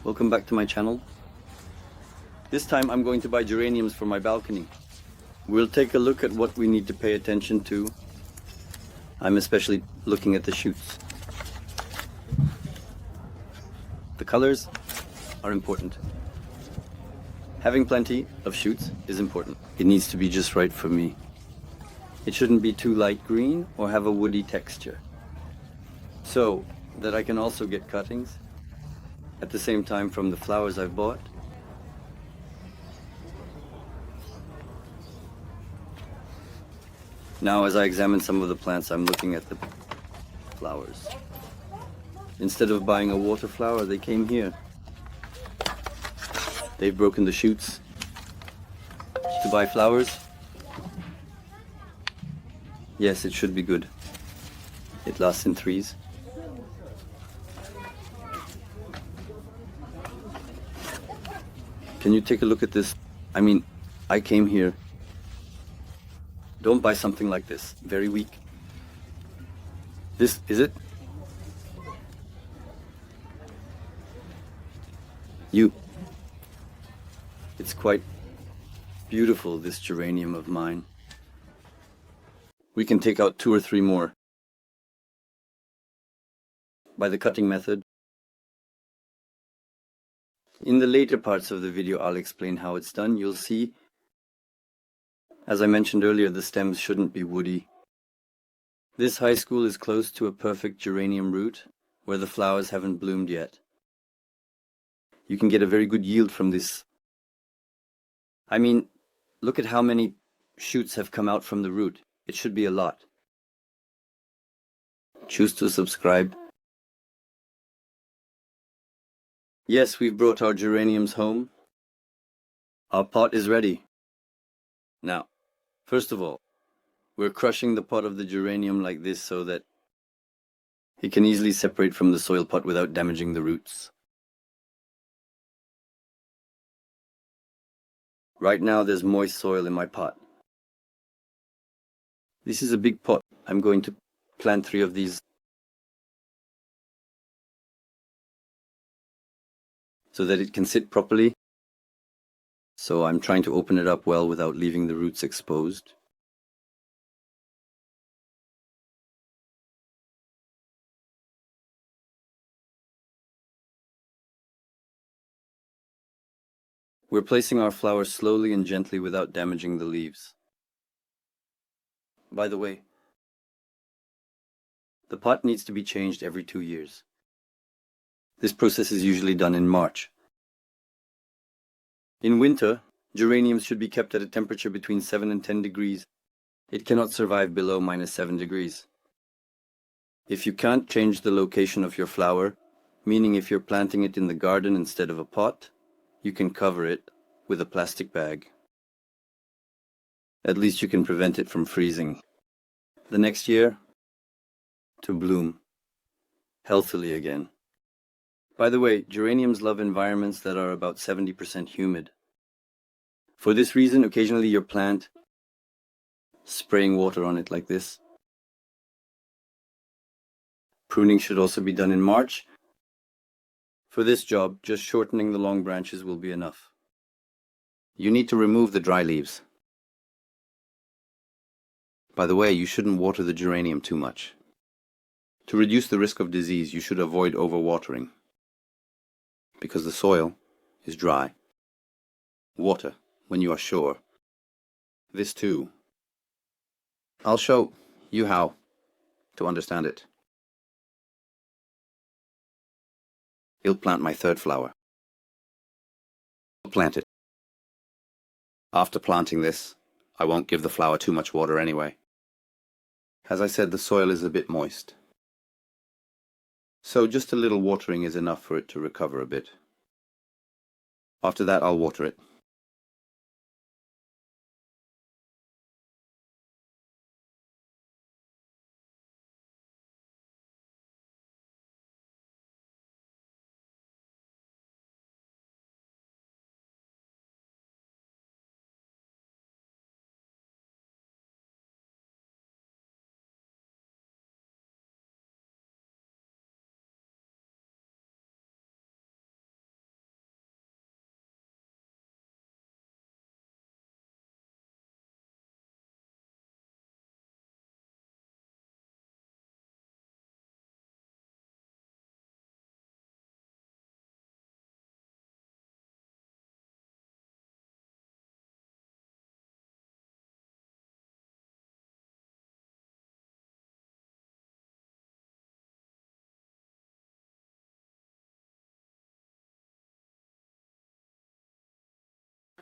Welcome back to my channel. This time I'm going to buy geraniums for my balcony. We'll take a look at what we need to pay attention to. I'm especially looking at the shoots. The colors are important. Having plenty of shoots is important. It needs to be just right for me. It shouldn't be too light green or have a woody texture, so that I can also get cuttings at the same time from the flowers I've bought. Now, as I examine some of the plants, I'm looking at the flowers. Instead of buying a water flower, they came here. They've broken the shoots to buy flowers. Yes, it should be good. It lasts in threes. Can you take a look at this? I mean, I came here. Don't buy something like this. Very weak. This, is it? It's quite beautiful, this geranium of mine. We can take out 2 or 3 more. By the cutting method. In the later parts of the video, I'll explain how it's done. You'll see, as I mentioned earlier, the stems shouldn't be woody. This high school is close to a perfect geranium root, where the flowers haven't bloomed yet. You can get a very good yield from this. I mean, look at how many shoots have come out from the root. It should be a lot. Choose to subscribe. Yes, we've brought our geraniums home. Our pot is ready. Now, first of all, we're crushing the pot of the geranium like this so that it can easily separate from the soil pot without damaging the roots. Right now there's moist soil in my pot. This is a big pot. I'm going to plant 3 of these so that it can sit properly. So I'm trying to open it up well without leaving the roots exposed. We're placing our flowers slowly and gently without damaging the leaves. By the way, the pot needs to be changed every 2 years. This process is usually done in March. In winter, geraniums should be kept at a temperature between 7 and 10 degrees. It cannot survive below -7 degrees. If you can't change the location of your flower, meaning if you're planting it in the garden instead of a pot, you can cover it with a plastic bag. At least you can prevent it from freezing. The next year, to bloom healthily again. By the way, geraniums love environments that are about 70% humid. For this reason, occasionally your plant, spraying water on it like this. Pruning should also be done in March. For this job, just shortening the long branches will be enough. You need to remove the dry leaves. By the way, you shouldn't water the geranium too much. To reduce the risk of disease, you should avoid overwatering, because the soil is dry. Water when you are sure. This too. I'll show you how to understand it. I'll plant my 3rd flower. I'll plant it. After planting this, I won't give the flower too much water anyway. As I said, the soil is a bit moist. So just a little watering is enough for it to recover a bit. After that, I'll water it.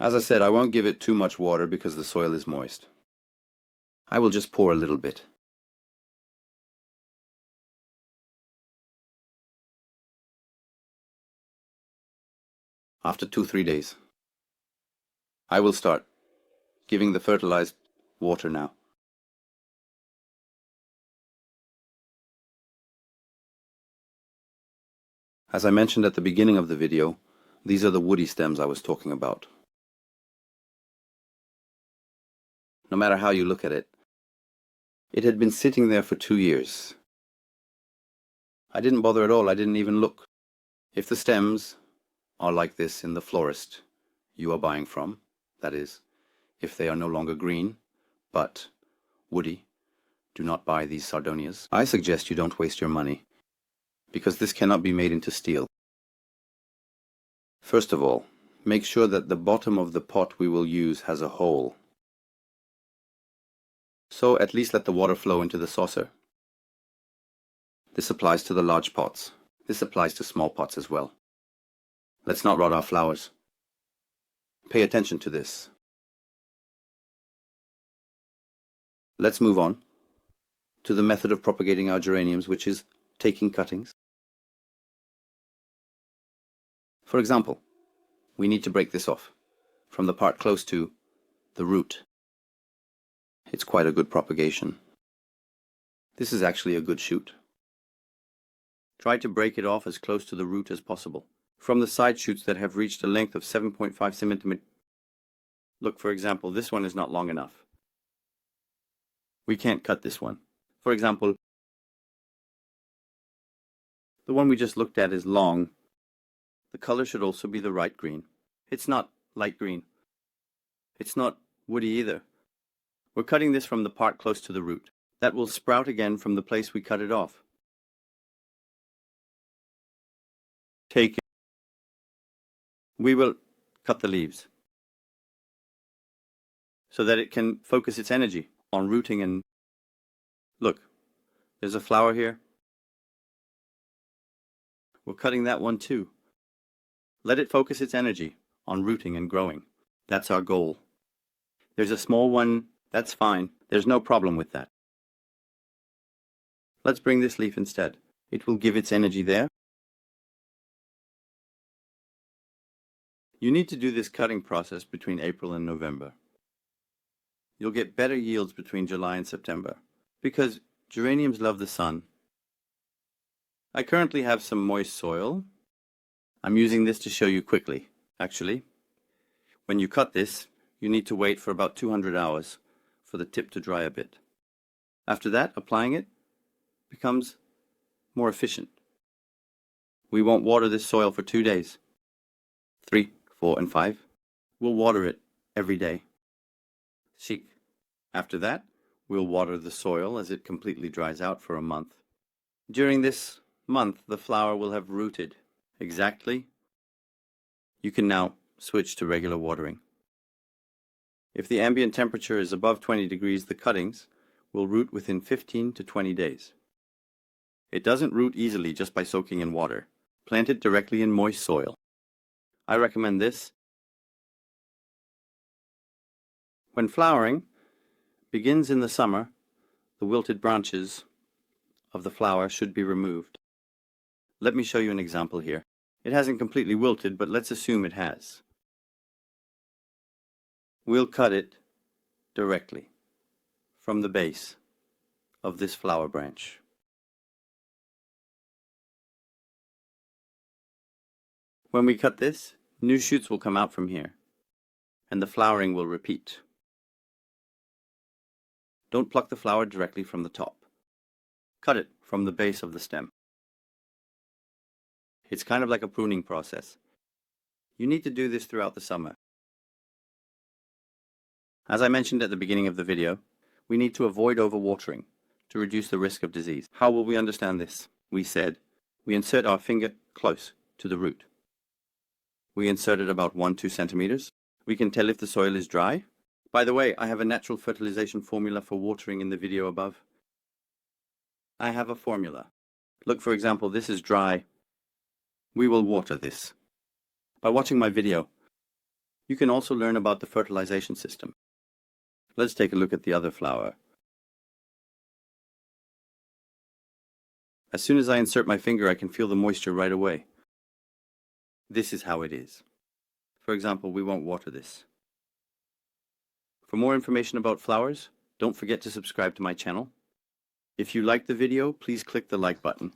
As I said, I won't give it too much water because the soil is moist. I will just pour a little bit. After 2-3 days, I will start giving the fertilized water now. As I mentioned at the beginning of the video, these are the woody stems I was talking about. No matter how you look at it, it had been sitting there for 2 years. I didn't bother at all, I didn't even look. If the stems are like this in the florist you are buying from, that is, if they are no longer green, but woody, do not buy these sardonias. I suggest you don't waste your money, because this cannot be made into steel. First of all, make sure that the bottom of the pot we will use has a hole. So at least let the water flow into the saucer. This applies to the large pots. This applies to small pots as well. Let's not rot our flowers. Pay attention to this. Let's move on to the method of propagating our geraniums, which is taking cuttings. For example, we need to break this off from the part close to the root. It's quite a good propagation. This is actually a good shoot. Try to break it off as close to the root as possible. From the side shoots that have reached a length of 7.5 centimeters. Look, for example, this one is not long enough. We can't cut this one. For example, the one we just looked at is long. The color should also be the right green. It's not light green. It's not woody either. We're cutting this from the part close to the root. That will sprout again from the place we cut it off. Take it. We will cut the leaves so that it can focus its energy on rooting. And look, there's a flower here. We're cutting that one too. Let it focus its energy on rooting and growing. That's our goal. There's a small one, that's fine. There's no problem with that. Let's bring this leaf instead. It will give its energy there. You need to do this cutting process between April and November. You'll get better yields between July and September, because geraniums love the sun. I currently have some moist soil. I'm using this to show you quickly, actually. When you cut this, you need to wait for about 200 hours for the tip to dry a bit. After that, applying it becomes more efficient. We won't water this soil for 2 days. 3, 4, and 5. We'll water it every day. Chic. After that, we'll water the soil as it completely dries out for a month. During this month, the flower will have rooted exactly. You can now switch to regular watering. If the ambient temperature is above 20 degrees, the cuttings will root within 15 to 20 days. It doesn't root easily just by soaking in water. Plant it directly in moist soil. I recommend this. When flowering begins in the summer, the wilted branches of the flower should be removed. Let me show you an example here. It hasn't completely wilted, but let's assume it has. We'll cut it directly from the base of this flower branch. When we cut this, new shoots will come out from here, and the flowering will repeat. Don't pluck the flower directly from the top. Cut it from the base of the stem. It's kind of like a pruning process. You need to do this throughout the summer. As I mentioned at the beginning of the video, we need to avoid overwatering to reduce the risk of disease. How will we understand this? We said we insert our finger close to the root. We insert it about 1-2 centimeters. We can tell if the soil is dry. By the way, I have a natural fertilization formula for watering in the video above. I have a formula. Look, for example, this is dry. We will water this. By watching my video, You can also learn about the fertilization system. Let's take a look at the other flower. As soon as I insert my finger, I can feel the moisture right away. This is how it is. For example, we won't water this. For more information about flowers, don't forget to subscribe to my channel. If you liked the video, please click the like button.